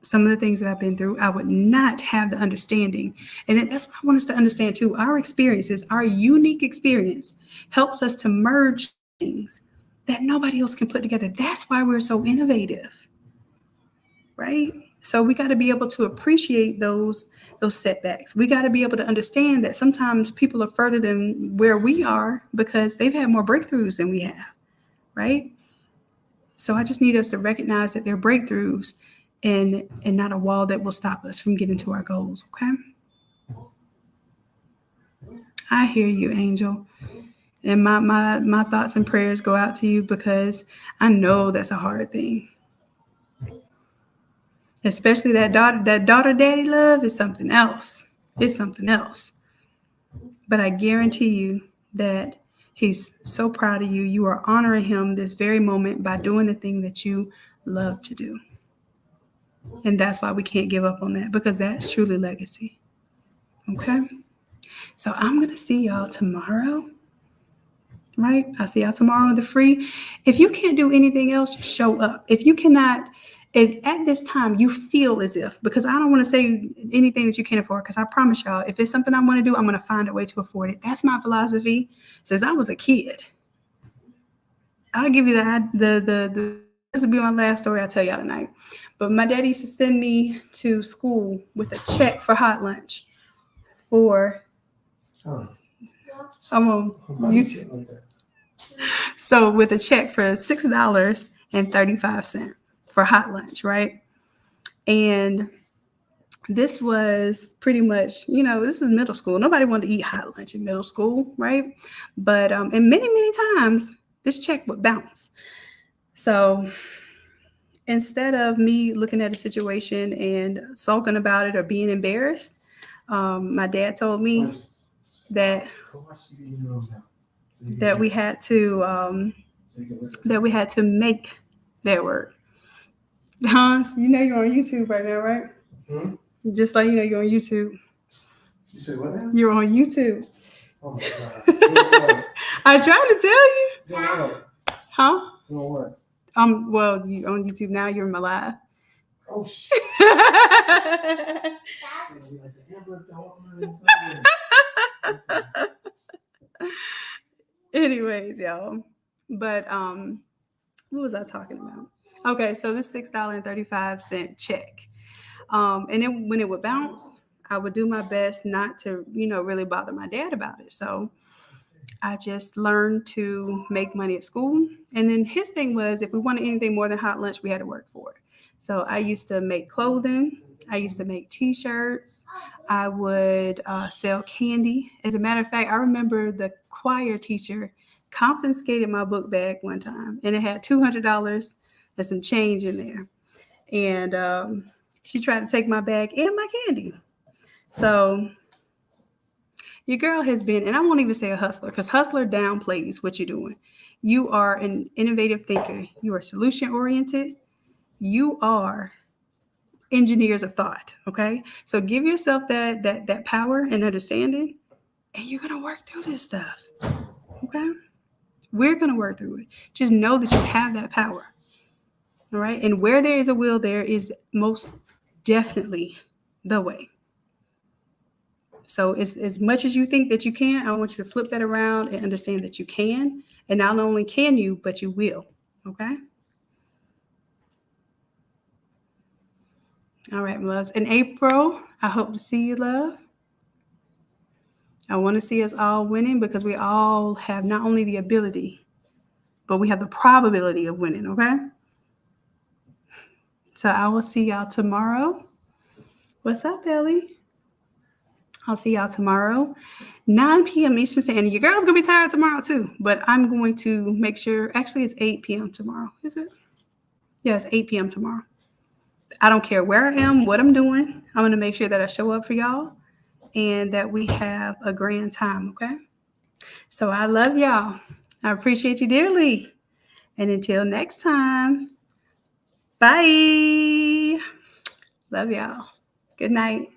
some of the things that I've been through. I would not have the understanding. And that's what I want us to understand too. Our experiences, our unique experience helps us to merge things. that nobody else can put together. That's why we're so innovative, right? So we got to be able to appreciate those setbacks. We got to be able to understand that sometimes people are further than where we are because they've had more breakthroughs than we have, right? So I just need us to recognize that they're breakthroughs and not a wall that will stop us from getting to our goals, okay? I hear you, Angel. And my thoughts and prayers go out to you because I know that's a hard thing. Especially that daughter daddy love is something else. It's something else. But I guarantee you that he's so proud of you. You are honoring him this very moment by doing the thing that you love to do. And that's why we can't give up on that, because that's truly legacy. Okay? So I'm going to see y'all tomorrow. Right? I'll see y'all tomorrow in the free. If you can't do anything else, show up. If you cannot, if at this time you feel as if, because I don't want to say anything that you can't afford, because I promise y'all, if it's something I want to do, I'm going to find a way to afford it. That's my philosophy since I was a kid. I'll give you this will be my last story I'll tell y'all tonight. But my daddy used to send me to school with a check for hot lunch for, I'm on YouTube. So with a check for $6.35 for hot lunch, right? And this was pretty much, this is middle school. Nobody wanted to eat hot lunch in middle school, right? But and many times this check would bounce. So instead of me looking at a situation and sulking about it or being embarrassed, my dad told me that we had to make that work. Hans, you're on YouTube right now, right? Just like you're on YouTube. You said what now? You're on YouTube. Oh my God. I tried to tell you. Doing what? Huh? Doing what? Well, you on YouTube now. You're in my live. Oh shit. Anyways, y'all. But what was I talking about? Okay, so this $6.35 check. And then when it would bounce, I would do my best not to, really bother my dad about it. So I just learned to make money at school. And then his thing was, if we wanted anything more than hot lunch, we had to work for it. So I used to make clothing. I used to make T-shirts. I would sell candy. As a matter of fact, I remember the choir teacher confiscated my book bag one time, and it had $200 and some change in there. And she tried to take my bag and my candy. So your girl has been, and I won't even say a hustler, because hustler downplays what you're doing. You are an innovative thinker. You are solution oriented. You are engineers of thought. Okay, so give yourself that power and understanding, and you're gonna work through this stuff. Okay, we're gonna work through it. Just know that you have that power. All right, and where there is a will, there is most definitely the way. So as much as you think that you can, I want you to flip that around and understand that you can. And not only can you, but you will. Okay? All right, loves. In April, I hope to see you, love. I want to see us all winning, because we all have not only the ability, but we have the probability of winning. Okay? So I will see y'all tomorrow. What's up, Ellie? I'll see y'all tomorrow, 9 p.m. Eastern Standard. Your girl's going to be tired tomorrow too, but I'm going to make sure, actually it's 8 p.m. tomorrow. Is it? Yeah, it's 8 p.m. tomorrow. I don't care where I am, what I'm doing. I'm going to make sure that I show up for y'all and that we have a grand time, okay? So I love y'all. I appreciate you dearly. And until next time, bye. Love y'all. Good night.